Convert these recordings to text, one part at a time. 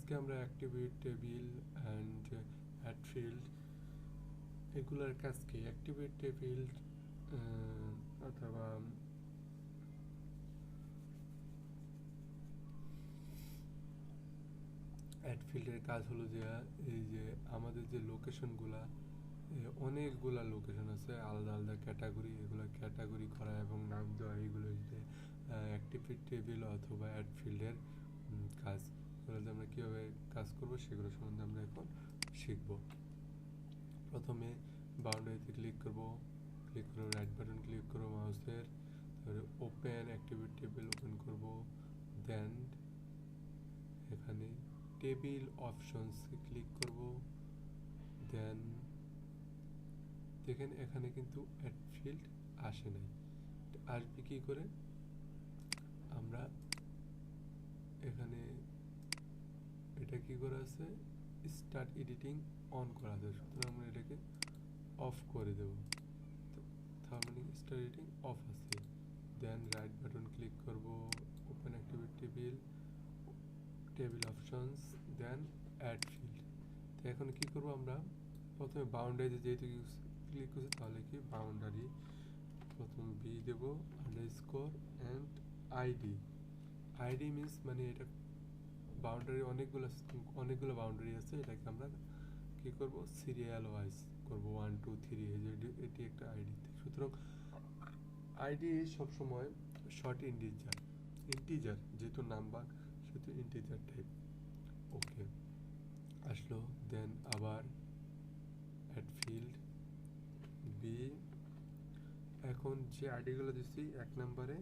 আজকে আমরা activity table and add field এগুলোর কাজ কি? অ্যাক্টিভিটি টেবিল অথবা অ্যাড ফিল্ডের কাজ হলো যে এই যে আমাদের যে লোকেশনগুলা অনেকগুলা লোকেশন আছে আলাদা আলাদা ক্যাটাগরি, এগুলো ক্যাটাগরি করা এবং নাম দেওয়া, এইগুলো হচ্ছে অ্যাক্টিভিটি টেবিল অথবা অ্যাড ফিল্ডের কাজ। এগুলোতে আমরা কীভাবে কাজ করব সেগুলো সম্বন্ধে আমরা এখন শিখব। প্রথমে বাউন্ডারিতে ক্লিক করব, ক্লিক করে রাইট বাটন ক্লিক করব মাউসের, তারপরে ওপেন অ্যাক্টিভিটি টেবিল ওপেন করব, দেন এখানে টেবিল অপশনসে ক্লিক করব, দেন দেখেন এখানে কিন্তু অ্যাড ফিল্ড আসে নাই, আসবে কি করে? আমরা এখানে এটা কি করা আছে, স্টার্ট এডিটিং অন করা আছে, সুতরাং আমরা এটাকে অফ করে দেব। তার মানে স্টার্ট এডিটিং অফ আছে। দেন রাইট বাটন ক্লিক করব, open activity table, table options, then add field. তো এখন কি করব আমরা, প্রথমে বাউন্ডারিতে যেহেতু ক্লিক করছি তাহলে কি বাউন্ডারি প্রথম বি দেব underscore and ID. ID means মানে এটা বাউন্ডারি অনেকগুলো বাউন্ডারি আছে, এটাকে আমরা কি করব সিরিয়াল ওয়াইজ করব, 1 2 3, এই যে এটি একটা আইডি। সুতরাং আইডি সবসময় শর্ট ইন্টিজার যেহেতু নাম্বার সেহেতু ইন্টিজার টাইপ। ওকে আসলো, দেন আবার অ্যাড ফিল্ড বি, এখন যে আইডিগুলো দিচ্ছি 1 নম্বরে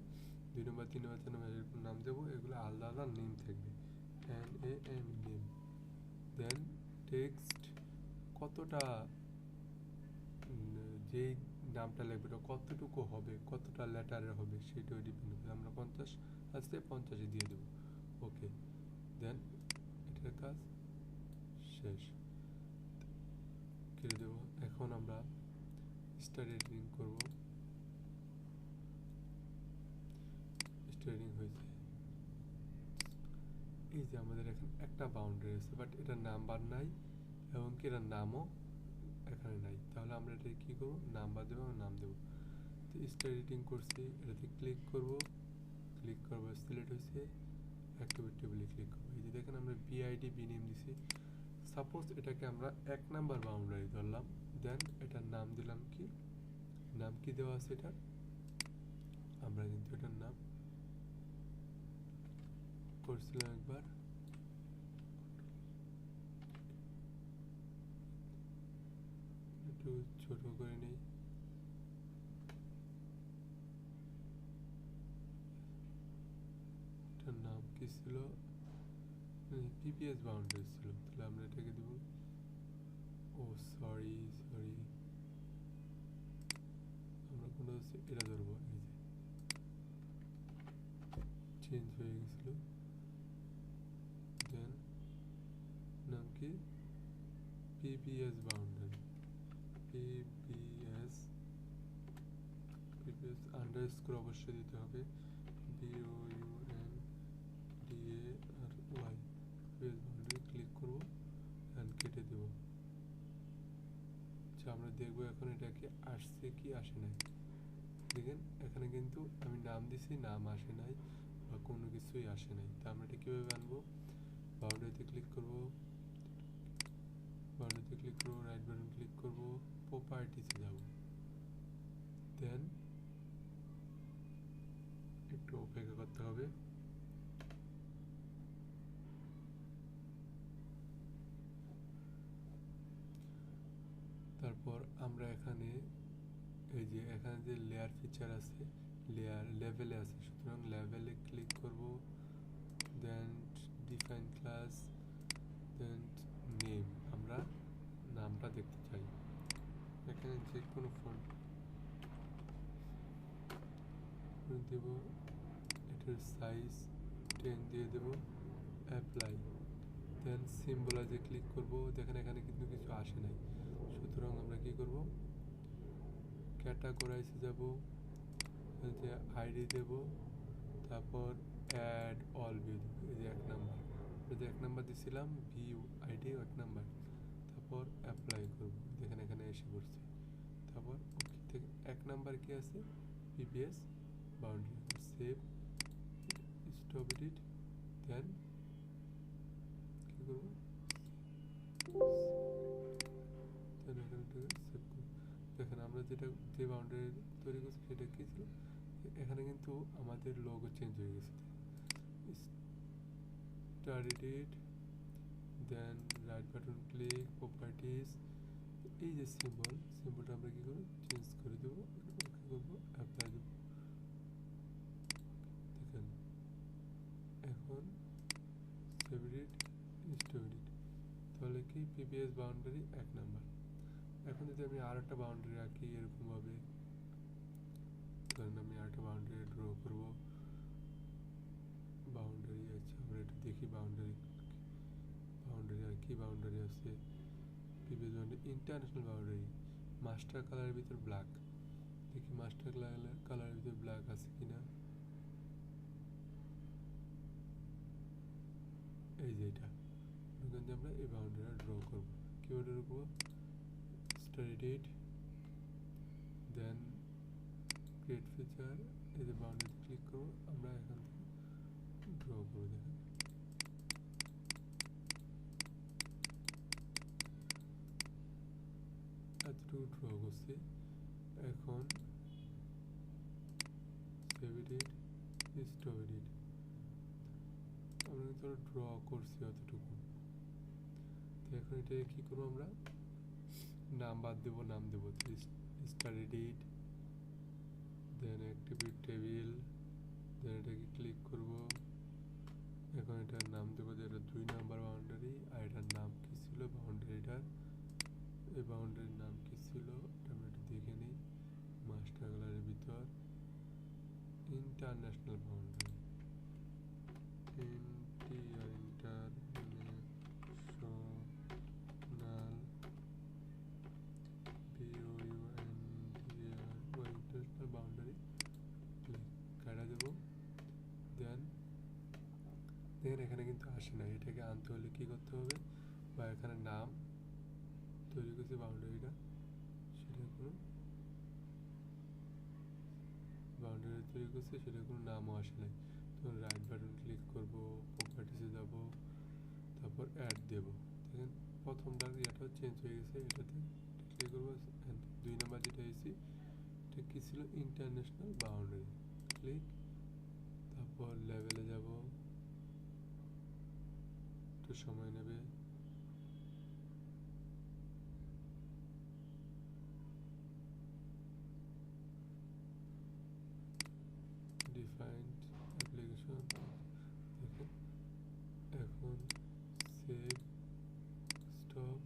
2 নম্বর 3 নম্বর 4 নম্বর এরকম নাম দেবো, এগুলো আলাদা আলাদা নেম থাকবে, NAM নেম। দেন টেক্সট কতটা, যেই নামটা লিখবে এটা কতটুকু হবে, কতটা লেটারের হবে সেটাও ডিপেন্ড করবে। আমরা 50 আছে 50 দিয়ে দেবো। ওকে দেন এটার কাজ শেষ কেটে দেবো। এখন আমরা স্টার্ট এডিটিং করব, স্টার্টিং হয়েছে। এই যে আমাদের এখন একটা বাউন্ডারি আছে, বাট এটা নাম্বার নাই এবং কি এটার নামও এখানে নাই, তাহলে আমরা এটা কি করব, নাম্বার দেবো এবং নাম দেবো। তো স্টার এডিটিং করছি, এটাতে ক্লিক করব, সিলেক্ট হয়েছে, অ্যাক্টিভিটি টেবিলে ক্লিক করবো। এই যে দেখেন আমরা বিআইডি বি নেম দিছি। সাপোজ এটাকে আমরা 1 নাম্বার বাউন্ডারি ধরলাম, দেন এটার নাম দিলাম কি, নাম কি দেওয়া আছে এটার, আমরা কিন্তু এটার নাম করছিলাম একবার, একটু ছোট করে নেই, এটার নাম কি ছিল, পিপিএস বাউন্ডারি ছিল, তাহলে আমরা এটাকে দেব, ও সরি আমরা কোনো এটা ধরবো, এই যে চেঞ্জ হয়ে গেছিল। দেন নাম কি, পিপিএস বাউন্ডারি, পিপিএস আন্ডারস্কোর অবশ্যই দিতে হবে, BOUNDARY, পিপিএস বাউন্ডারি ক্লিক করবো অ্যান্ড কেটে দেবো। আচ্ছা আমরা দেখবো এখন এটা কি আসছে কি আসে নাই। দেখেন এখানে কিন্তু আমি নাম দিছি, নাম আসে নাই বা কোনো কিছুই আসে নাই। তা আমরা এটা কীভাবে আনবো, বাউন্ডারিতে ক্লিক করবো, রাইট বাটন ক্লিক করবো, প্রপার্টিসে যাব, দেন একটু অপেক্ষা করতে হবে। তারপর আমরা এখানে এই যে এখানে যে লেয়ার ফিচার আছে, লেয়ার লেভেলে আছে, সুতরাং লেভেলে ক্লিক করব, দেন ডিফাইন ক্লাস, দেন নেম, আমরা নামটা দেখতে চাই, এখানে যে কোনো ফন্ট দেব, এটার সাইজ 10 দিয়ে দেব, অ্যাপ্লাই, দেন সিম্বলাইজে ক্লিক করব। দেখেন এখানে কিন্তু কিছু আসে নাই, সুতরাং আমরা কি করব, ক্যাটাগরাইজে যাব, যে আইডি দেব, তারপর অ্যাড অল ভিউ দেব, এই যে 1 নাম্বার যে 1 নাম্বার দিছিলাম ভিউ আইডি 1 নাম্বার, তারপর অ্যাপ্লাই করব, দেখেন এখানে এসে পড়ছে। তারপর ওকে থেকে 1 নাম্বার কি আছে PPS boundary, save stop edit, then কি করব, দেন এখানে সেভ করব। দেখেন আমরা যে বাউন্ডারি তৈরি করছি সেটা কি ছিল, এখানে কিন্তু আমাদের লোগো চেঞ্জ হয়ে গেছে। স্টার এডিট, দেন রাইট বাটন ক্লিক, প্রপার্টিজ, এই যে সিম্বলটা আমরা কি করব, চেঞ্জ করে দেবো, ওকে করব, অ্যাপ্লাই দেবো। দেখেন এখন সেভ এডিট স্টপ এডিট, তাহলে কি পিপিএস বাউন্ডারি 1 নাম্বার। এখন যদি আমি আর একটা বাউন্ডারি আঁকি এরকমভাবে, ধরেন আমি আর একটা বাউন্ডারি ড্র করব, বাউন্ডারি আছে আমরা একটু দেখি বাউন্ডারি আর কি বাউন্ডারি আছে। PPS boundary international boundary, master কালারের ভিতর ব্ল্যাক, দেখি মাস্টার কালারের ভিতর ব্ল্যাক আছে কিনা। এই যে এটা, ওখানে আমরা এই বাউন্ডারিটা ড্র করব, কিভাবে ড্র করব, স্টার এডিট, দেন ক্রিয়েট ফিচার, এই যে বাউন্ডারিতে ক্লিক করব, আমরা এখান থেকে ড্র করে দেখেন এতটুকু ড্র করছি। এখন সেভ এডিট স্টপ এডিট, আমরা কিন্তু ড্র করছি অতটুকু। তো এখন এটা কি করবো, আমরা নাম বাদ দেবো, নাম দেবো স্টার এডিট, দেন অ্যাক্টিভিট টেবিল, দেন এটাকে ক্লিক করব। এখন এটার নাম দেবো যে এটা 2 নাম্বার বাউন্ডারি, আর এটার নাম কি ছিল বাউন্ডারিটার, এই বাউন্ডারির নাম কি ছিল আমরা একটু দেখে নিই। মাস্টার কালারের ভিতর international boundary, international international boundary কাটা দেবো। দেন এখানে কিন্তু আসে না, এটাকে আনতে হলে কি করতে হবে, বা এখানে নাম তৈরি করছে বাউন্ডারিটা, সেটা কোনো বাউন্ডারি তৈরি করছে সেটা কোনো নামও আসে নাই। তখন রাইট বাটন ক্লিক করব, প্রপার্টিসে যাব, তারপর অ্যাড দেব। দেখেন প্রথমটার ইয়েটা চেঞ্জ হয়ে গেছে, এটাতে ক্লিক করবো, 2 নাম্বার যেটা এসি এটা কি ছিল ইন্টারন্যাশনাল বাউন্ডারি, ক্লিক, তারপর লেভেলে যাব, একটু সময় নেবে। ডিফাইন্ড অ্যাপ্লিকেশন, দেখেন এখন সেভ স্টপ,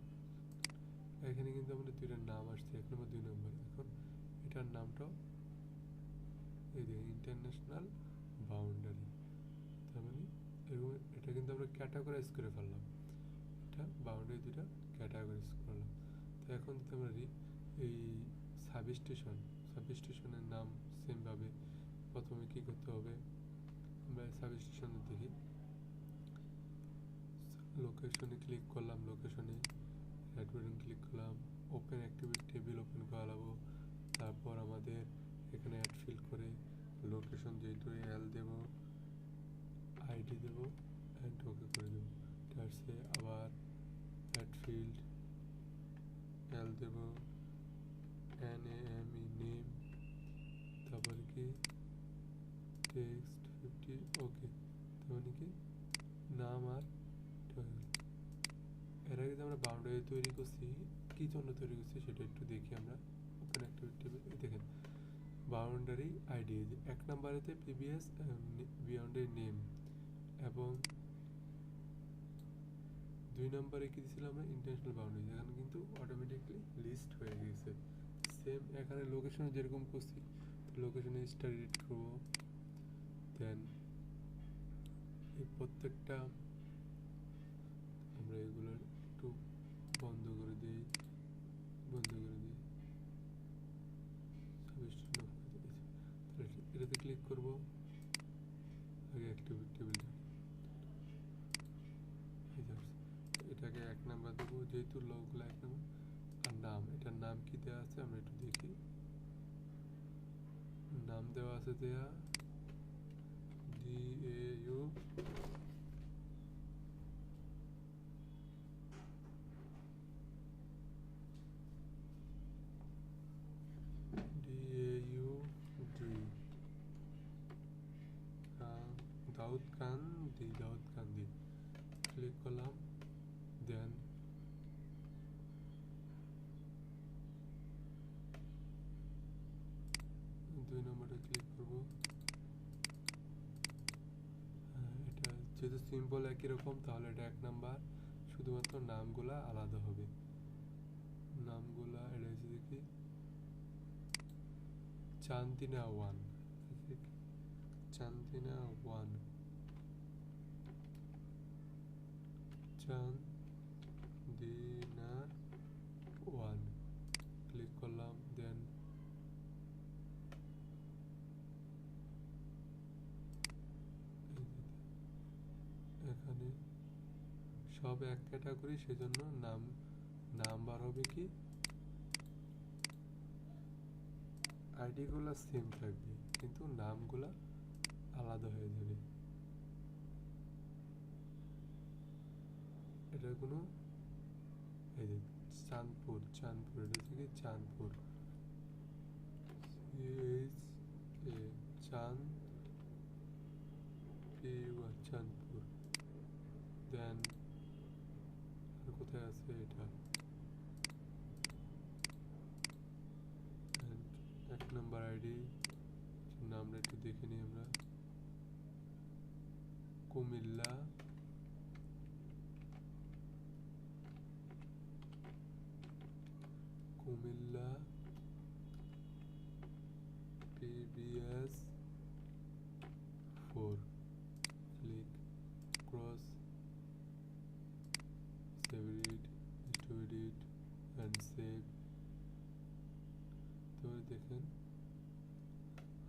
এখানে কিন্তু আমাদের 2টার নাম আসছে, 1 নম্বর 2 নম্বর। এখন এটার নামটাও এই যে ইন্টারন্যাশনাল বাউন্ডারি, তার মানে এরকম এটা কিন্তু আমরা ক্যাটাগরাইজ করে ফেললাম, এটা বাউন্ডারি 2টা ক্যাটাগরাইজ করলাম। তো এখন যদি আমরা এই সাবস্টেশনের নাম সেমভাবে প্রথমে কি করতে হবে, আমরা সাবস্টেশনে দেখি, লোকেশনে ক্লিক করলাম, লোকেশনে রাইট বাটন ক্লিক করলাম, ওপেন অ্যাক্টিভিটি টেবিল ওপেন করাবো। তারপর আমাদের এখানে অ্যাড ফিল করে লোকেশন যেহেতু এল দেব, আইডি দেব, অ্যান্ড ওকে করে দেবো। তারপরে আবার অ্যাড ফিল্ড এল দেব, NAME নেম, তারপরে কি টেক্সট 50, ওকে, তার মানে কি নাম আর এর আগে যে আমরা বাউন্ডারি তৈরি করছি, কি জন্য তৈরি করছি সেটা একটু দেখি আমরা। ওপেন অ্যাক্টিভিটি টেবিল, দেখেন বাউন্ডারি আইডি 1 নম্বরেতে পিবিএস বাউন্ডারি নেম, এবং 2 নম্বরে কি দিয়েছিলাম আমরা ইন্টারন্যাশনাল বাউন্ডারি, এখানে কিন্তু অটোমেটিকলি লিস্ট হয়ে গেছে। সেম এখানে লোকেশনে যেরকম করছি, লোকেশনে স্টার এডিট করবো, দেন এই প্রত্যেকটা আমরা এগুলো একটু বন্ধ করে দিই, এটাতে ক্লিক করব, আগে অ্যাক্টিভিটি টেবিলটা দেওয়া আছে আমরা একটু দেখি। নাম দেওয়া আছে দেয়া DAU দাউদ খান দি ক্লিক করলাম। দেন দুই নম্বরে ক্লিক করব। এটা যেহেতু সিম্বল একই রকম তাহলে এটা 1 নাম্বার, শুধুমাত্র নামগুলা আলাদা হবে। নামগুলা এটা হচ্ছে দেখি চান্দিনা 1, চান্দিনা 1, চান্দিনা 1 ক্লিক করলাম। দেন এখানে সব এক ক্যাটাগরি, সেজন্য নাম্বার হবে কি আইডি গুলা সেম থাকবে কিন্তু নামগুলা আলাদা হয়ে যাবে। এটা কোনো এই যে চাঁদপুর এটা থেকে চাঁদপুর চাঁদপুর। দেন আর কোথায় আছে এটা 1 নম্বর আইডি নামটা একটু দেখে নিই আমরা। Comilla PBS 4 click cross save it and save। তো দেখেন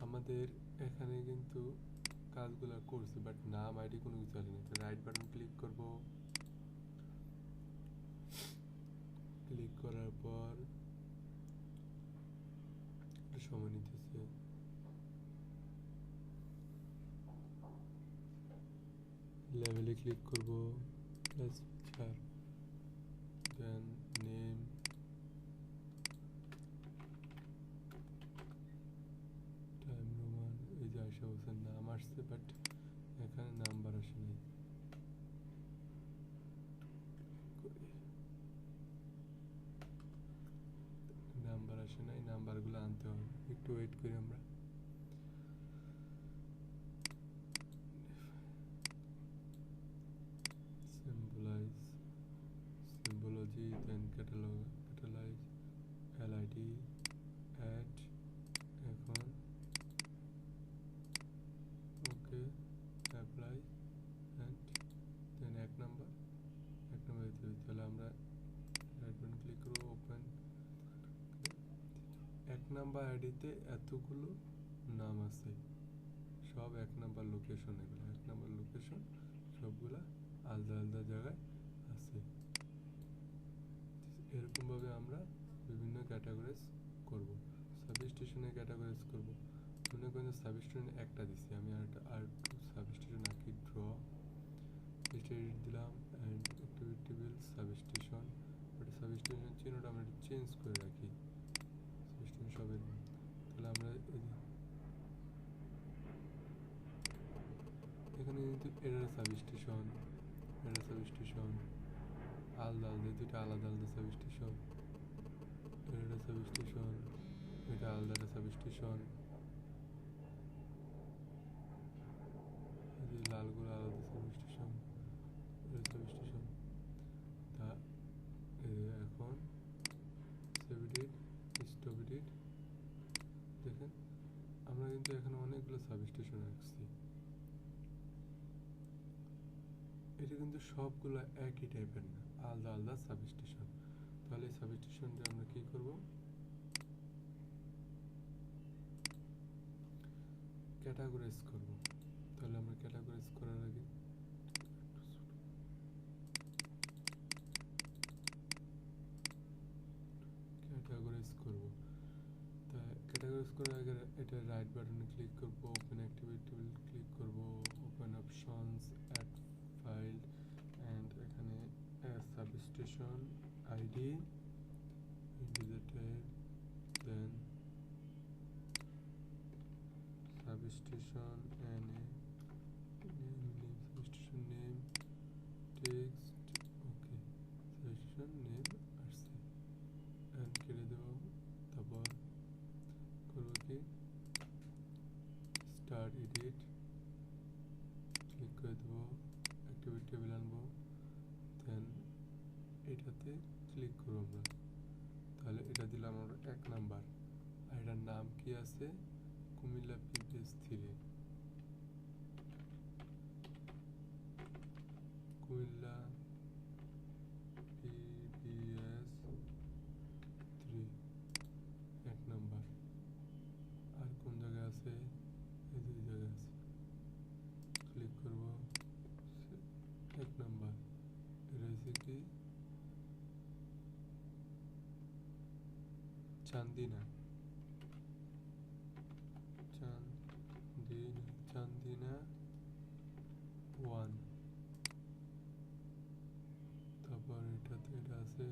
আমাদের এখানে কিন্তু কাজগুলো করছি, বাট নাম আইডি কোনো কিছু আসে না। রাইট বাটন ক্লিক করব, ক্লিক করার পর সময় নিতেছে। লেভেলে ক্লিক করব, plus picture, then name, time Roman. এই যে আয়শা হোসেন নাম আসছে, বাট এখানে নাম্বার আসে নাই। নাম্বার আসে নাই, নাম্বারগুলো আনতে হবে, একটু ওয়েট করি আমরা। symbology, then catalyze, LID, add, এখন ওকে, অ্যাপ্লাই অ্যান্ড দেন 1 নাম্বার দিতে হবে। তাহলে আমরা রাইট বাটন ক্লিক করবো, ওপেন। 1 নাম্বার আইডিতে এতগুলো নাম আছে, সব 1 নাম্বার লোকেশন। এগুলো 1 নাম্বার লোকেশন, সবগুলা আলাদা আলাদা জায়গায় আছে। এরকমভাবে আমরা বিভিন্ন ক্যাটাগরাইজ করব। সাবস্টেশনে ক্যাটাগরাইজ করব। মনে করেন সাবস্টেশনে একটা দিচ্ছি আমি, আর একটু সাবস্টেশন আঁকি, ড্র এডিট দিলাম অ্যান্ড অ্যাক্টিভিটি বিল সাবস্টেশন। ওটা সাবস্টেশন চিহ্নটা আমরা একটু চেঞ্জ করে রাখি, সাবস্টেশন সবের। তাহলে আমরা এখানে কিন্তু এটা সাবস্টেশন আলাদা আলাদা, দুটো আলাদা আলাদা সাবস্টেশন। এটা সাবস্টেশন, এটা আলাদা সাবস্টেশন। লালগুলো আলাদা সাবস্টেশন, তা এখন সেভ এডিট, স্টপ এডিট। দেখেন আমরা কিন্তু এখানে অনেকগুলো সাবস্টেশন রাখছি। এটা কিন্তু সবগুলো একই টাইপের না, আলাদা আলাদা সাবস্টেশন। তাহলে এই সাবস্টেশনটা আমরা কি করব, ক্যাটাগরাইজ করব। তাহলে আমরা ক্যাটাগরাইজ করার আগে ক্যাটাগরাইজ করব। তা ক্যাটাগরাইজ করার আগে এটা রাইট বাটনে ক্লিক করব, ওপেন অ্যাক্টিভিটি টেবিল ক্লিক করব, open options, add file, and এখানে substation ID indicated, then substation NA, substation name, text, okay, substation name আসছে, অ্যান্ড কেটে দেবো। তারপর করবো কি, স্টার্ট এডিট ক্লিক করে দেবো, অ্যাক্টিভিটি টেবিল আনবো, দেন এটাতে ক্লিক করবো আমরা। তাহলে এটা দিলাম আমরা 1 নাম্বার, আর এটার নাম কি আছে, Comilla PPS 3, Comilla PPS 3 1 number. আর কোন জায়গায় আছে, এই 2 জায়গায় আছে, ক্লিক করব 1 নাম্বার। এটা হচ্ছে কি চান্দিনা, চান্দিনা 1। তারপর এটাতে এটা আছে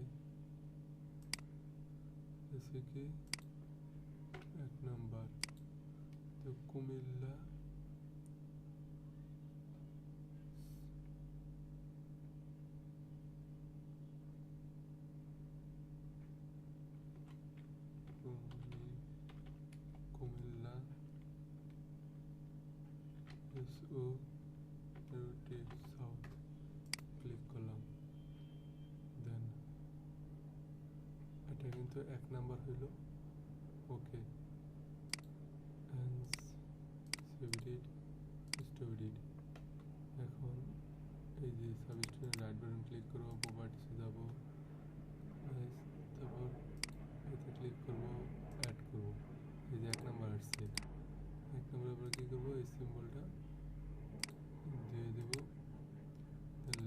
কি 1 নাম্বার, তো কুমিল্লা কুমিল্লা এসও সাউথ ক্লিক করলাম। দেন এটা কিন্তু 1 নাম্বার হইল, ওকে, এখন এই যে সাবস্টেশন রাইট বাটন ক্লিক করবো, প্রপার্টিসে যাবো, তারপর এতে ক্লিক করবো, অ্যাড করবো, এই যে 1 নাম্বার আসছে। 1 নাম্বারের পরে কী করবো, এই সিম্বলটা দিয়ে দেবো,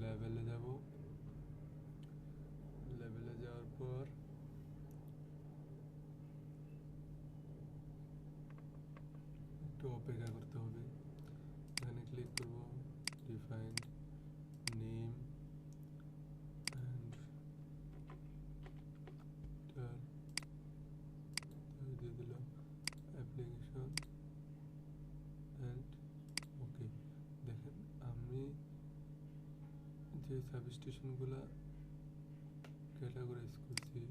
লেভেলে যাব, লেভেলে যাওয়ার পর একটু অপেক্ষা করতে হবে, এখানে ক্লিক করব, ডিফাইন্ড নেম অ্যান্ড দিয়ে দিলাম অ্যাপ্লিকেশন অ্যান্ড ওকে। দেখেন আমি যে সাবস্টেশনগুলো ক্যাটাগরাইজ করছি,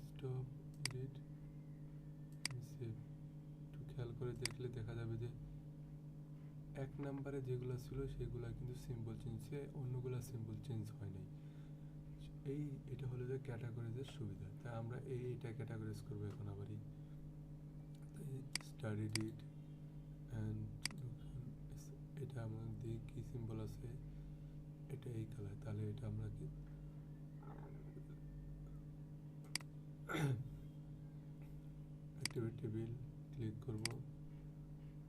স্টপ, এডিট, সেভ, একটু খেয়াল করে দেখলে দেখা যাবে যে 1 নাম্বারে যেগুলো ছিল সেগুলো কিন্তু সিম্বল চেঞ্জ, অন্যগুলো সিম্বল চেঞ্জ হয় নাই। এটা হলো যে ক্যাটাগরাইজের সুবিধা। তাই আমরা এইটা ক্যাটাগরাইজ করবো এখন আবারই। স্টার এডিট অ্যান্ড এটা আমরা দিয়ে কি সিম্বল আছে, এটা এই কালার, তাহলে এটা আমরা কি অ্যাক্টিভিটি টেবিল ক্লিক করব,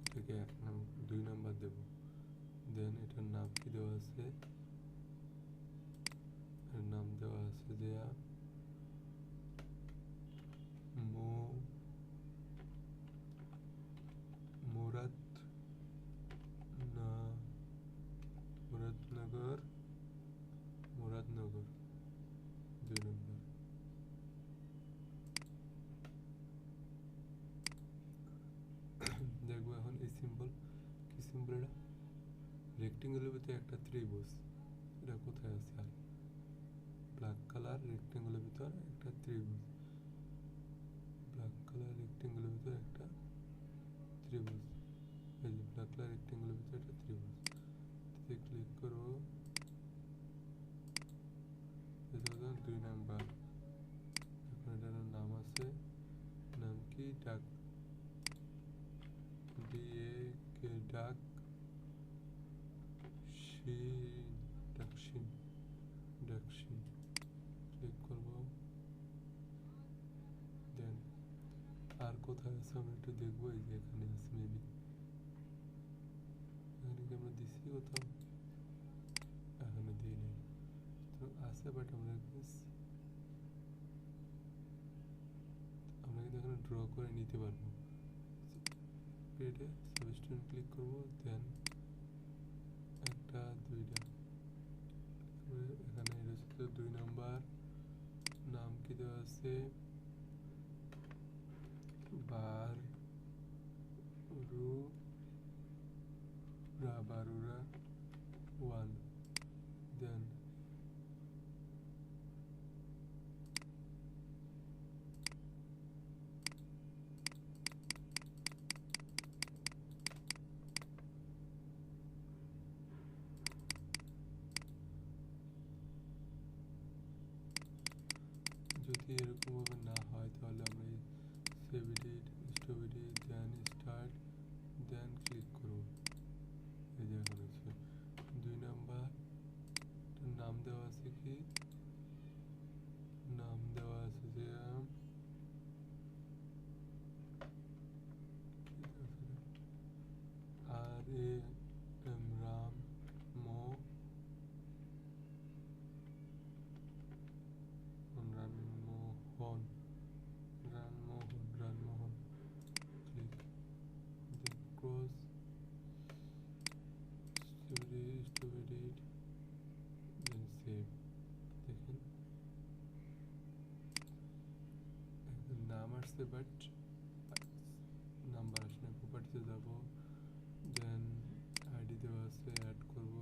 এটাকে 2 নাম্বার দেব। দেন এটার নাম কি দেওয়া আছে, এর নাম দেওয়া আছে যে মুরাদনগর 2 নম্বর। দেখবো এখন এই সিম্বল কি সিম্বল, এটা রেক্টেঙ্গুলের ভিতরে একটা ত্রিভুজ, এটা কোথায় আছে, আর ব্ল্যাক কালার রেক্টেঙ্গুলের ভিতর একটা ত্রিভুজ, ব্ল্যাক কালার রেক্টেঙ্গুলের ভিতর একটা ত্রিভুজ, এই যে ব্ল্যাক কালার রেক্টেঙ্গুলের ভিতর একটা ত্রিভুজ, ক্লিক করবো, 2 নাম্বার। এখন এটার নাম আছে, নাম কি, ডাক, ডাকশিন ক্লিক করব। দেন আর কোথায় আছে আমরা একটু দেখবো, এই যে এখানে আছে, মেবি এখানে কি আমরা দিছি কোথাও, এখানে দিই নেই তো আছে, বাট আমরা ড্র করে নিতে পারবো। পেডে সাবস্টিটিউট ক্লিক করব, দেন একটা দুইটা এখানে এটা হচ্ছে 2 নাম্বার, নাম কি দেওয়া আছে বারুরা 1, দেন যদি এরকমভাবে না হয় তাহলে আমরা এই save edit, stop edit, then start, then click করব। এই যে এখন হচ্ছে 2 নাম্বার, নাম দেওয়া আছে কি, নাম দেওয়া আছে যে আর এ এম রাম মো Ranmohan Ranmohan click, then close, stop edit, then save. দেখেন নাম আসছে বাট নাম্বার আসলে প্রপার্টিতে যাব, দেন আইডি দেওয়া আছে, অ্যাড করব।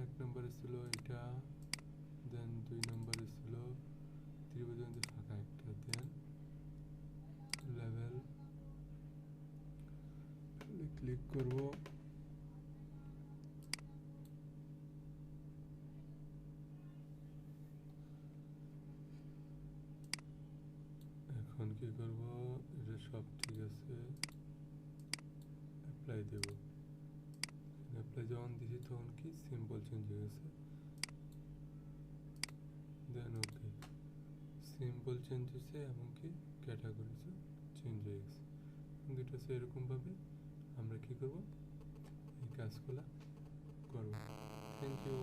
1 নম্বরে ছিল এটা, দেন 2 নম্বরে ছিল ত্রিভুজের ফাঁকা একটা, দেন লেভেল ক্লিক করব। এখন কি করব, এটা সব ঠিক আছে, অ্যাপ্লাই দেব। অ্যাপ্লাই যখন দিছি তখন কি সিম্বল চেঞ্জ হয়ে গেছে, দেন ওকে, সিম্বল চেঞ্জ হয়েছে এমনকি ক্যাটাগরিজও চেঞ্জ হয়ে গেছে। দুটো হচ্ছে এরকমভাবে আমরা কি করব, এই কাজগুলো করব। Thank you.